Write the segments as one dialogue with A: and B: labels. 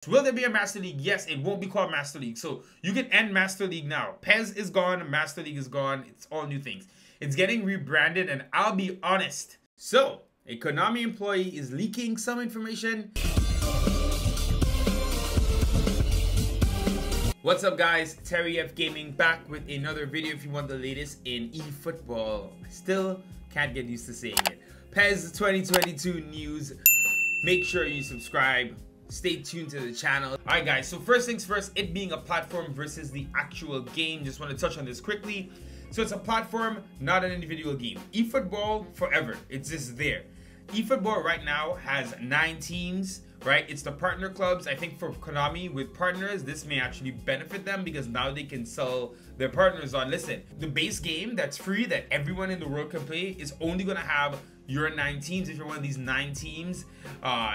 A: Will there be a Master League? Yes, it won't be called Master League. So you can end Master League now. PES is gone, Master League is gone. It's all new things. It's getting rebranded, and I'll be honest. So, a Konami employee is leaking some information. What's up guys, Terry F Gaming back with another video if you want the latest in eFootball. I still can't get used to saying it. PES 2022 news. Make sure you subscribe. Stay tuned to the channel. Alright guys, so first things first, it being a platform versus the actual game. Just want to touch on this quickly. So it's a platform, not an individual game. eFootball forever, it's just there. eFootball right now has 9 teams, right? It's the partner clubs. I think for Konami with partners, this may actually benefit them because now they can sell their partners on, listen, the base game that's free that everyone in the world can play is only gonna have your 9 teams. If you're one of these 9 teams,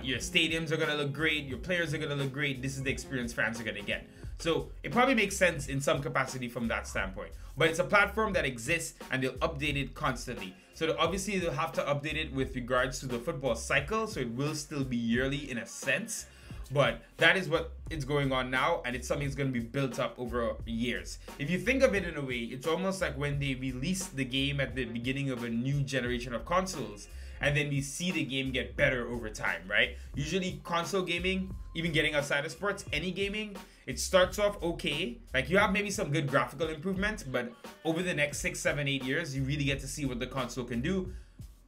A: your stadiums are gonna look great, your players are gonna look great. This is the experience fans are gonna get. So it probably makes sense in some capacity from that standpoint. But it's a platform that exists and they'll update it constantly. So obviously they'll have to update it with regards to the football cycle. So it will still be yearly in a sense. But that is what is going on now, and it's something that's going to be built up over years. If you think of it in a way, it's almost like when they released the game at the beginning of a new generation of consoles, and then we see the game get better over time, right? Usually console gaming, even getting outside of sports, any gaming, it starts off okay. Like you have maybe some good graphical improvements, but over the next 6, 7, 8 years, you really get to see what the console can do.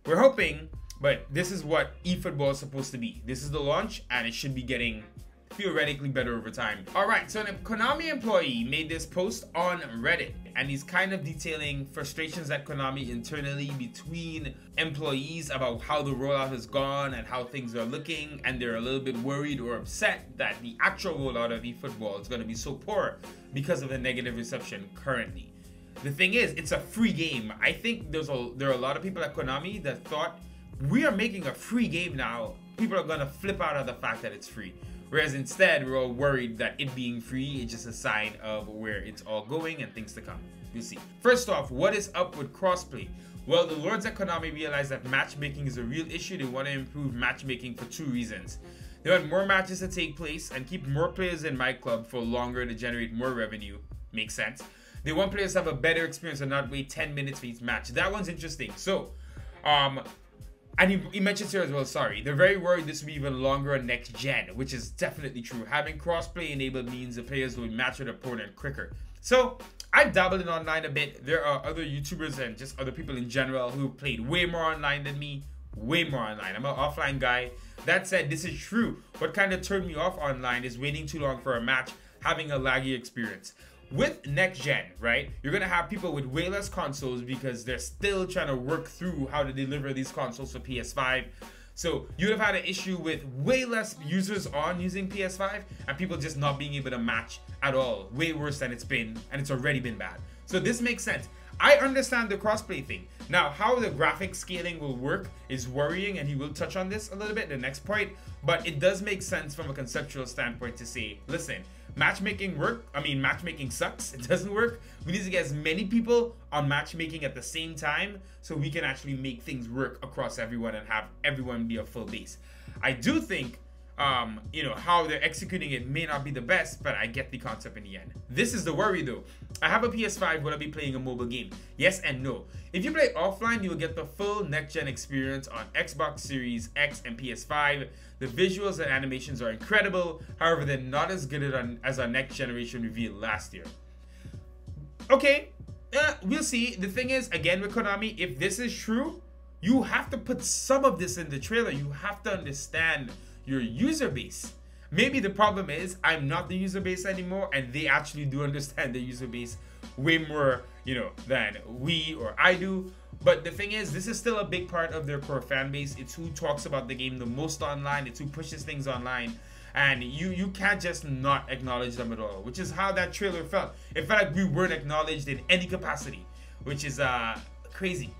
A: We're hoping, but this is what eFootball is supposed to be. This is the launch, and it should be getting theoretically better over time. Alright, so a Konami employee made this post on Reddit, and he's kind of detailing frustrations at Konami internally between employees about how the rollout has gone and how things are looking, and they're a little bit worried or upset that the actual rollout of eFootball is going to be so poor because of the negative reception currently. The thing is, it's a free game. I think there are a lot of people at Konami that thought, we are making a free game now, people are going to flip out of the fact that it's free. Whereas instead, we're all worried that it being free is just a sign of where it's all going and things to come. You'll see. First off, what is up with crossplay? Well, the lords at Konami realize that matchmaking is a real issue. They want to improve matchmaking for 2 reasons. They want more matches to take place and keep more players in my club for longer to generate more revenue. Makes sense. They want players to have a better experience and not wait 10 minutes for each match. That one's interesting. So, and he mentions here as well, sorry, they're very worried this will be even longer on next gen, which is definitely true. Having crossplay enabled means the players will match with opponent quicker. So I've dabbled in online a bit. There are other YouTubers and just other people in general who played way more online than me, way more online. I'm an offline guy. That said, this is true. What kind of turned me off online is waiting too long for a match, having a laggy experience. With next gen, right, you're gonna have people with way less consoles because they're still trying to work through how to deliver these consoles for PS5. So you'd have had an issue with way less users on using PS5 and people just not being able to match at all. Way worse than it's been, and it's already been bad. So this makes sense. I understand the crossplay thing. Now, how the graphic scaling will work is worrying, and he will touch on this a little bit in the next point, but it does make sense from a conceptual standpoint to say, listen, matchmaking sucks, it doesn't work. We need to get as many people on matchmaking at the same time so we can actually make things work across everyone and have everyone be a full base. I do think you know, how they're executing it may not be the best, but I get the concept in the end. This is the worry though. I have a PS5, will I be playing a mobile game? Yes and no. If you play offline, you will get the full next-gen experience on Xbox Series X and PS5. The visuals and animations are incredible. However, they're not as good as our next generation reveal last year. Okay, we'll see. The thing is, again with Konami, if this is true, you have to put some of this in the trailer. You have to understand your user base. Maybe the problem is I'm not the user base anymore, and they actually do understand the user base way more, you know, than we or I do. But the thing is, this is still a big part of their core fan base. It's who talks about the game the most online. It's who pushes things online. And you can't just not acknowledge them at all, which is how that trailer felt. It felt like we weren't acknowledged in any capacity, which is crazy.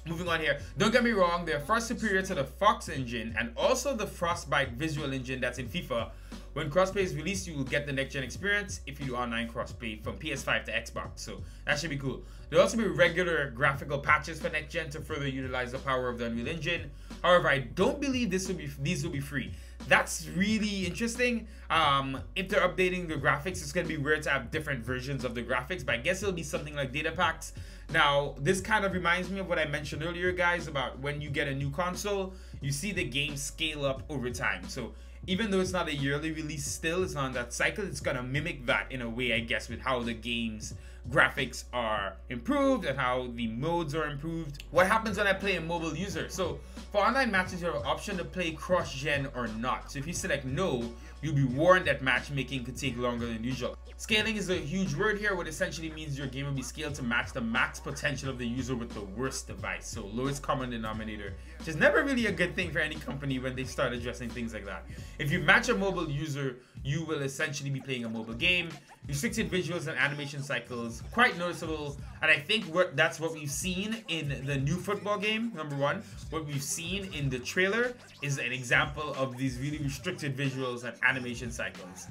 A: Moving on here, don't get me wrong, they're far superior to the Fox engine and also the Frostbite visual engine that's in FIFA, When crossplay is released, you will get the next gen experience if you do online crossplay from PS5 to Xbox. So that should be cool. There'll also be regular graphical patches for next gen to further utilize the power of the Unreal Engine. However, I don't believe these will be free. That's really interesting. If they're updating the graphics, it's going to be weird to have different versions of the graphics, but I guess it'll be something like data packs. Now, this kind of reminds me of what I mentioned earlier, guys, about when you get a new console, you see the game scale up over time. So even though it's not a yearly release still, it's not on that cycle, it's going to mimic that in a way, I guess, with how the game's graphics are improved and how the modes are improved. What happens when I play a mobile user? So for online matches, you have an option to play cross-gen or not. So if you select no, you'll be warned that matchmaking could take longer than usual. Scaling is a huge word here, what essentially means your game will be scaled to match the max potential of the user with the worst device. So lowest common denominator, which is never really a good thing for any company when they start addressing things like that. If you match a mobile user, you will essentially be playing a mobile game. Restricted visuals and animation cycles, quite noticeable, and I think that's what we've seen in the new football game, number one. What we've seen in the trailer is an example of these really restricted visuals and animation cycles.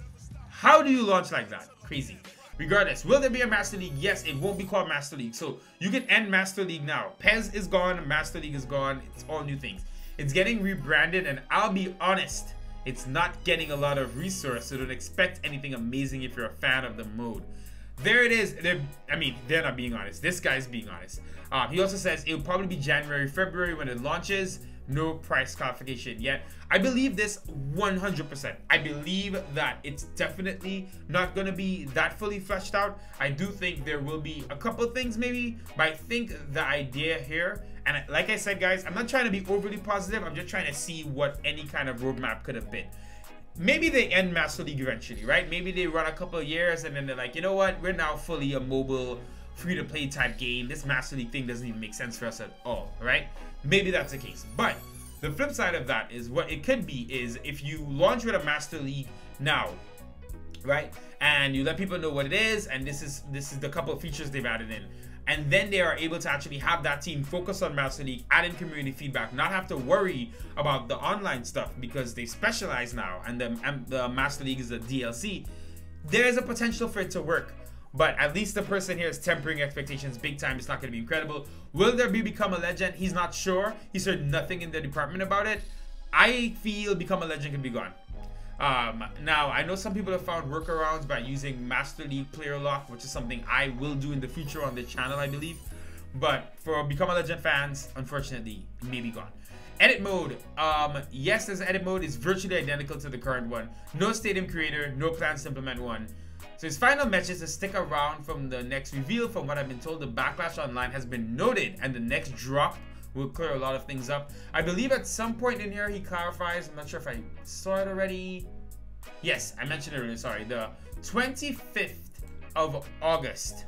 A: How do you launch like that? Crazy. Regardless, will there be a Master League? Yes, it won't be called Master League. So you can end Master League now. PES is gone, Master League is gone, it's all new things. It's getting rebranded, and I'll be honest, it's not getting a lot of resource, so don't expect anything amazing if you're a fan of the mode. There it is. They're not being honest. This guy's being honest. He also says it'll probably be January, February when it launches. No price clarification yet. I believe this 100%. I believe that it's definitely not going to be that fully fleshed out. I do think there will be a couple things maybe, but I think the idea here, and like I said, guys, I'm not trying to be overly positive. I'm just trying to see what any kind of roadmap could have been. Maybe they end Master League eventually, right? Maybe they run a couple of years and then they're like, you know what? We're now fully a mobile, free-to-play type game. This Master League thing doesn't even make sense for us at all, right? Maybe that's the case. But the flip side of that is what it could be is if you launch with a Master League now, right? And you let people know what it is, and this is the couple of features they've added in. And then they are able to actually have that team focus on Master League, add in community feedback, not have to worry about the online stuff because they specialize now, and the Master League is a DLC. There is a potential for it to work, but at least the person here is tempering expectations big time. It's not going to be incredible. Will there be Become a Legend? He's not sure. He's heard nothing in the department about it. I feel Become a Legend can be gone. Now, I know some people have found workarounds by using Master League player lock, which is something I will do in the future on the channel, I believe. But for Become a Legend fans, unfortunately, may be gone. Edit mode. Yes, there's an edit mode. It's virtually identical to the current one. No stadium creator, no plans to implement one. So his final message is to stick around from the next reveal. From what I've been told, the backlash online has been noted, and the next drop will clear a lot of things up. I believe at some point in here he clarifies, I'm not sure if I saw it already. Yes, I mentioned it earlier, sorry. The 25th of August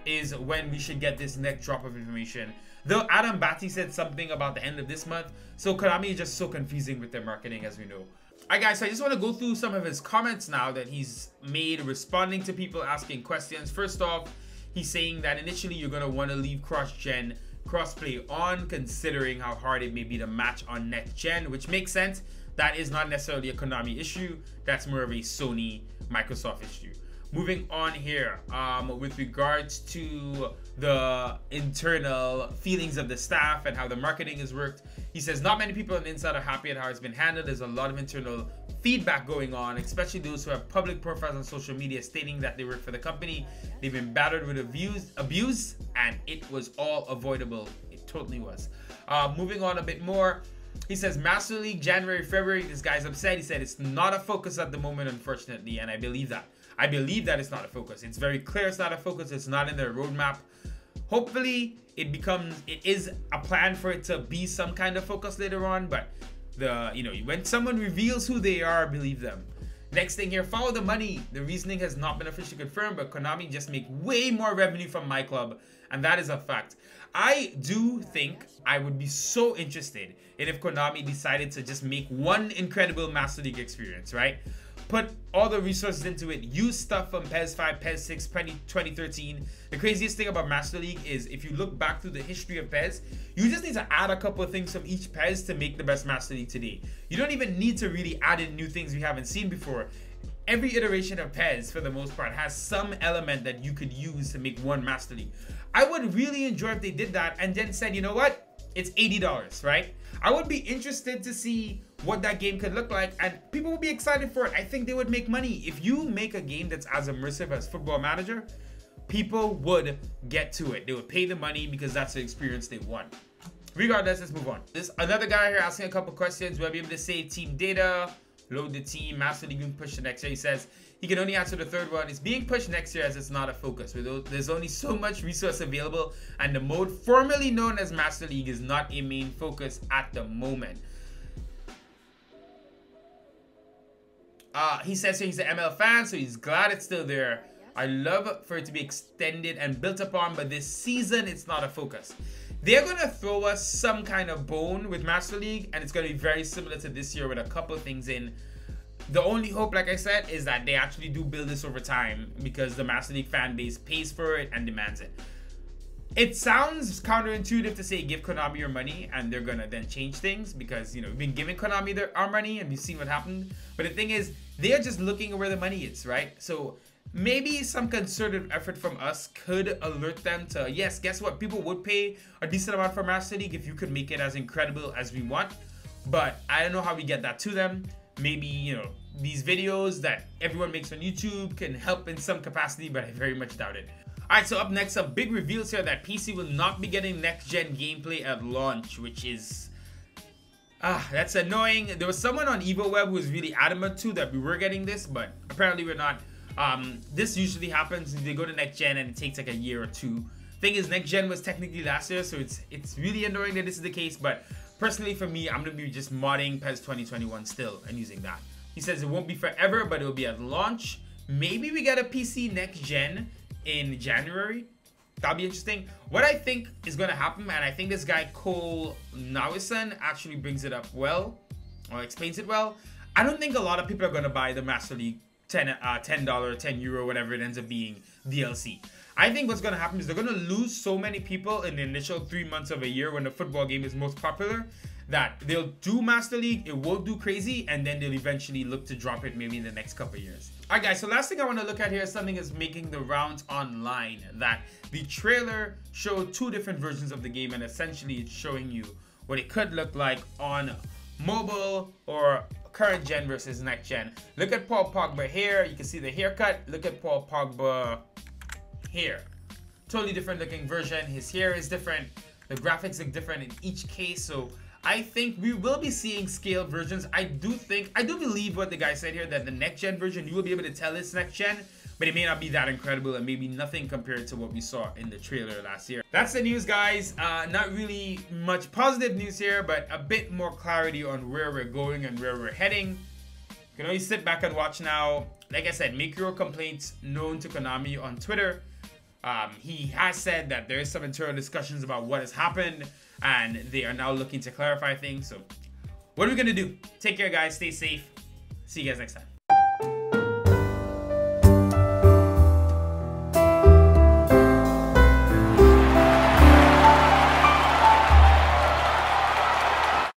A: is when we should get this next drop of information. Though Adam Batty said something about the end of this month, so Konami is just so confusing with their marketing, as we know. Alright guys, so I just want to go through some of his comments now that he's made responding to people asking questions. First off, he's saying that initially you're going to want to leave cross-gen crossplay on, considering how hard it may be to match on next gen, which makes sense. That is not necessarily a Konami issue. That's more of a Sony Microsoft issue. Moving on here, with regards to the internal feelings of the staff and how the marketing has worked, he says not many people on the inside are happy at how it's been handled. There's a lot of internal feedback going on, especially those who have public profiles on social media stating that they work for the company. They've been battered with abuse, and it was all avoidable. It totally was. Moving on a bit more, he says Master League January, February. This guy's upset. He said it's not a focus at the moment, unfortunately, and I believe that. I believe that it's not a focus. It's very clear it's not a focus. It's not in their roadmap. Hopefully, it is a plan for it to be some kind of focus later on. But when someone reveals who they are, believe them. Next thing here, follow the money. The reasoning has not been officially confirmed, but Konami just make way more revenue from my club, and that is a fact. I do think I would be so interested in if Konami decided to just make one incredible Master League experience, right? Put all the resources into it, use stuff from PES 5, PES 6, 2013. The craziest thing about Master League is if you look back through the history of PES, you just need to add a couple of things from each PES to make the best Master League today. You don't even need to really add in new things we haven't seen before. every iteration of PES, for the most part, has some element that you could use to make one Master League. I would really enjoy if they did that and then said, you know what? It's $80, right? I would be interested to see what that game could look like, and people would be excited for it. I think they would make money. If you make a game that's as immersive as Football Manager, people would get to it. They would pay the money because that's the experience they want. Regardless, let's move on. This another guy here asking a couple questions. Will I be able to save team data? Load the team. Master League being pushed to next year. He says he can only answer the third one. It's being pushed next year as it's not a focus. There's only so much resource available, and the mode formerly known as Master League is not a main focus at the moment. He says he's an ML fan, so he's glad it's still there. I love for it to be extended and built upon, but this season it's not a focus. They're gonna throw us some kind of bone with Master League, and it's gonna be very similar to this year with a couple of things in. The only hope, like I said, is that they actually do build this over time because the Master League fan base pays for it and demands it. It sounds counterintuitive to say give Konami your money and they're gonna then change things because, you know, we've been giving Konami our money and we've seen what happened. But the thing is, they're just looking at where the money is, right? So maybe some concerted effort from us could alert them to, yes, guess what? People would pay a decent amount for Master League if you could make it as incredible as we want. But I don't know how we get that to them. Maybe, you know, these videos that everyone makes on YouTube can help in some capacity, but I very much doubt it. Alright, so up next, some big reveals here that PC will not be getting next-gen gameplay at launch, which is... that's annoying. There was someone on EvoWeb who was really adamant too that we were getting this, but apparently we're not. This usually happens. They go to next-gen and it takes like a year or two. Thing is, next-gen was technically last year, so it's really annoying that this is the case, but personally for me, I'm going to be just modding PES 2021 still and using that. He says it won't be forever, but it will be at launch. Maybe we get a PC next-gen in January. That'll be interesting. What I think is going to happen, and I think this guy Cole Nawisan actually brings it up well, or explains it well. I don't think a lot of people are going to buy the Master League $10, 10 euro, whatever it ends up being, DLC. I think what's going to happen is they're going to lose so many people in the initial 3 months of a year when the football game is most popular that they'll do Master League, it won't do crazy, and then they'll eventually look to drop it maybe in the next couple of years. Alright guys, so last thing I want to look at here is something that's making the rounds online, that the trailer showed two different versions of the game, and essentially it's showing you what it could look like on mobile or current gen versus next gen. Look at Paul Pogba here, you can see the haircut. Look at Paul Pogba here. Totally different looking version. His hair is different, the graphics look different in each case, so I think we will be seeing scaled versions. I do believe what the guy said here, that the next gen version, you will be able to tell it's next gen, but it may not be that incredible and maybe nothing compared to what we saw in the trailer last year. That's the news, guys. Not really much positive news here, but a bit more clarity on where we're going and where we're heading. You can only sit back and watch now. Like I said, make your complaints known to Konami on Twitter. He has said that there is some internal discussions about what has happened, and they are now looking to clarify things. So what are we gonna do? Take care, guys. Stay safe. See you guys next time.